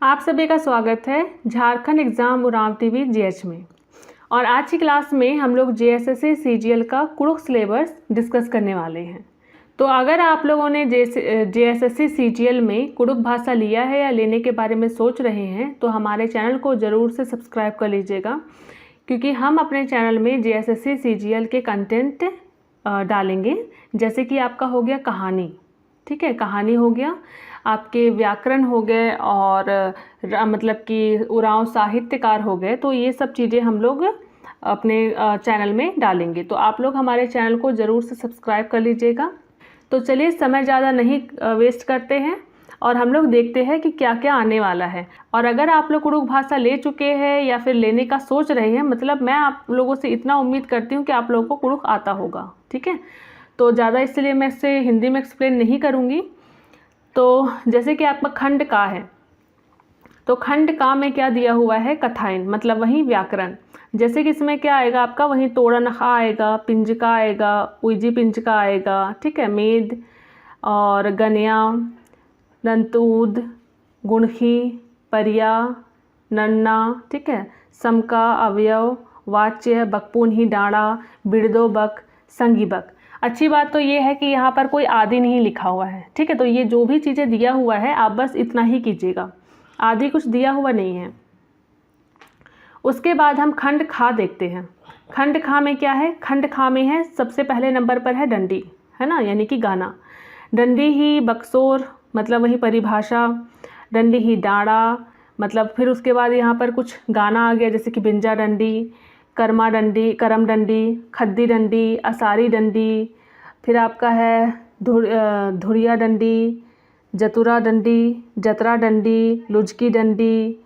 आप सभी का स्वागत है Jharkhand exam Oraon TV GH में। और आज की क्लास में हम लोग जेएसएससी सीजीएल का कुड़ुख सिलेबस डिस्कस करने वाले हैं। तो अगर आप लोगों ने जेएसएससी सीजीएल में कुड़ुख भाषा लिया है या लेने के बारे में सोच रहे हैं तो हमारे चैनल को ज़रूर से सब्सक्राइब कर लीजिएगा, क्योंकि हम अपने चैनल में जेएसएससी सीजीएल के कंटेंट डालेंगे। जैसे कि आपका हो गया कहानी, ठीक है, कहानी हो गया, आपके व्याकरण हो गए और मतलब कि उरांव साहित्यकार हो गए। तो ये सब चीज़ें हम लोग अपने चैनल में डालेंगे, तो आप लोग हमारे चैनल को ज़रूर से सब्सक्राइब कर लीजिएगा। तो चलिए समय ज़्यादा नहीं वेस्ट करते हैं और हम लोग देखते हैं कि क्या क्या आने वाला है। और अगर आप लोग कुड़ुख भाषा ले चुके हैं या फिर लेने का सोच रहे हैं, मतलब मैं आप लोगों से इतना उम्मीद करती हूँ कि आप लोगों को कुड़ुख आता होगा, ठीक है। तो ज़्यादा इसलिए मैं इसे हिंदी में एक्सप्लेन नहीं करूँगी। तो जैसे कि आपका खंड का है, तो खंड का में क्या दिया हुआ है, कथाइन, मतलब वही व्याकरण। जैसे कि इसमें क्या आएगा आपका, वहीं तोड़नखा आएगा, पिंजका आएगा, उइजी पिंजका आएगा, ठीक है, मेद और गन्या, नंतूद, गुणखी, परिया, नन्ना, ठीक है, समका, अवयव, वाच्य, बकपुनही, डाँड़ा, बिरदो बक, संगी बक। अच्छी बात तो ये है कि यहाँ पर कोई आदि नहीं लिखा हुआ है, ठीक है। तो ये जो भी चीज़ें दिया हुआ है आप बस इतना ही कीजिएगा, आदि कुछ दिया हुआ नहीं है। उसके बाद हम खंड खा देखते हैं। खंड खा में क्या है, खंड खा में है सबसे पहले नंबर पर है डंडी, है ना, यानी कि गाना। डंडी ही बक्सोर, मतलब वही परिभाषा। डंडी ही डाँड़ा, मतलब फिर उसके बाद यहाँ पर कुछ गाना आ गया, जैसे कि बिंजा डंडी, कर्मा डंडी, करम डंडी, खद्दी डंडी, असारी डंडी। फिर आपका है धुरिया डंडी, जतुरा डंडी, जतरा डंडी, लुझकी डंडी,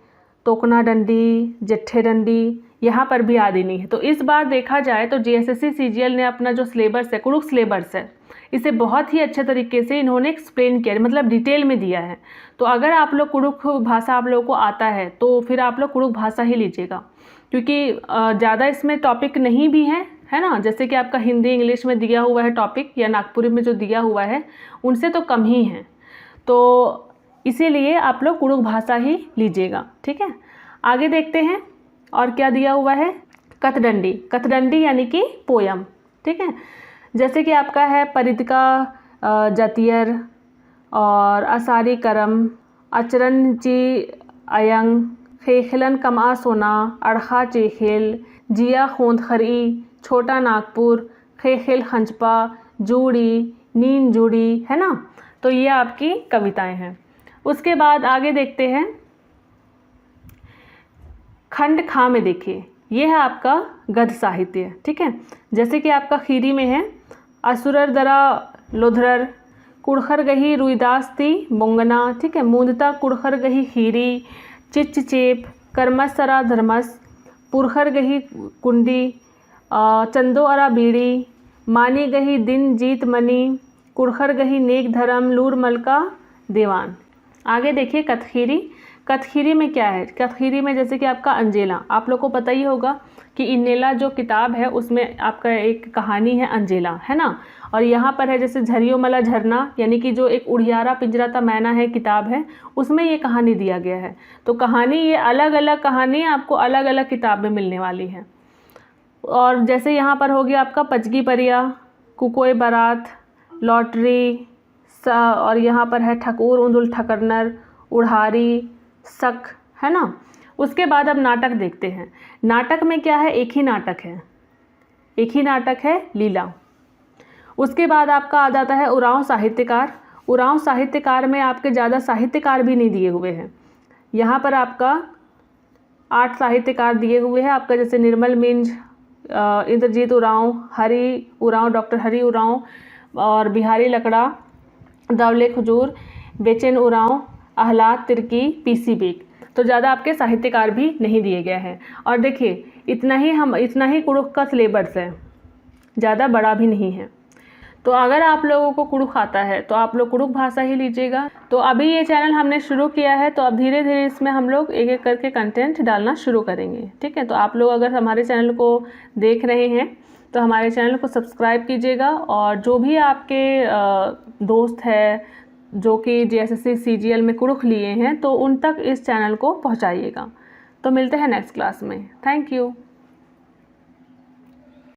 तोकना डंडी, जट्ठे डंडी। यहाँ पर भी आदि नहीं है। तो इस बार देखा जाए तो जेएसएससी सीजीएल ने अपना जो सिलेबस है, कुड़ुख सिलेबस है, इसे बहुत ही अच्छे तरीके से इन्होंने एक्सप्लेन किया, मतलब डिटेल में दिया है। तो अगर आप लोग कुड़ुख भाषा आप लोगों को आता है तो फिर आप लोग कुड़ुख भाषा ही लीजिएगा, क्योंकि ज़्यादा इसमें टॉपिक नहीं भी है ना। जैसे कि आपका हिंदी इंग्लिश में दिया हुआ है टॉपिक, या नागपुरी में जो दिया हुआ है उनसे तो कम ही है। तो इसीलिए आप लोग कुड़ुख भाषा ही लीजिएगा, ठीक है। आगे देखते हैं और क्या दिया हुआ है, कथडंडी। कथडंडी यानी कि पोयम, ठीक है। जैसे कि आपका है परिदिका जतियर और असारी करम, अचरन ची अयंग, खेखलन कमा सोना, अड़खा चेखेल, जिया खोंदखरी, छोटा नागपुर, खेखेल खंचपा, जूड़ी, नीन जूड़ी, है ना। तो ये आपकी कविताएं हैं। उसके बाद आगे देखते हैं खंड खा में। देखिए ये है आपका गद्य साहित्य, ठीक है। जैसे कि आपका खीरी में है असुरर दरा लोधरर, कुड़खर गही रुईदास ती बोंगना, ठीक है, मूंदता कुड़खर गही खीरी, चिच चेप, कर्मसरा धर्मस, पुरखर गही कुंडी, चंदो अरा बीड़ी, मानी गही दिन जीत मनी, कुड़खर गही नेक धर्म, लूर मलका देवान। आगे देखिए कथखीरी। कथखीरी में क्या है, कथखीरी में जैसे कि आपका अंजेला, आप लोग को पता ही होगा कि इन्नेला जो किताब है उसमें आपका एक कहानी है अंजेला, है ना। और यहाँ पर है जैसे झरियो मला झरना, यानी कि जो एक उड़ियारा पिंजराता मैना है किताब है, उसमें ये कहानी दिया गया है। तो कहानी ये अलग अलग कहानी आपको अलग अलग किताब में मिलने वाली है। और जैसे यहाँ पर हो गया आपका पचगी परिया, कुकोय बारात, लॉटरी, और यहाँ पर है ठकुर उंदुल ठकरनर, उड़ारी, शक, है ना। उसके बाद अब नाटक देखते हैं। नाटक में क्या है, एक ही नाटक है, एक ही नाटक है, लीला। उसके बाद आपका आ जाता है उरांव साहित्यकार। उरांव साहित्यकार में आपके ज़्यादा साहित्यकार भी नहीं दिए हुए हैं। यहाँ पर आपका 8 साहित्यकार दिए हुए हैं आपका, जैसे निर्मल मिंज, इंद्रजीत उरांव, हरि उरांव, डॉक्टर हरि उरांव और बिहारी लकड़ा, दवले खजूर, बेचैन उरांव, आहलाद तिर्की, पीसी बेग। तो ज़्यादा आपके साहित्यकार भी नहीं दिए गए हैं। और देखिए इतना ही कुड़ुख का सिलेबस है, ज़्यादा बड़ा भी नहीं है। तो अगर आप लोगों को कुड़ुख आता है तो आप लोग कुड़ुख भाषा ही लीजिएगा। तो अभी ये चैनल हमने शुरू किया है, तो अब धीरे धीरे इसमें हम लोग एक एक करके कंटेंट डालना शुरू करेंगे, ठीक है। तो आप लोग अगर हमारे चैनल को देख रहे हैं तो हमारे चैनल को सब्सक्राइब कीजिएगा, और जो भी आपके दोस्त है जो कि JSSC CGL में कुड़ुख लिए हैं, तो उन तक इस चैनल को पहुंचाइएगा। तो मिलते हैं नेक्स्ट क्लास में। Thank you.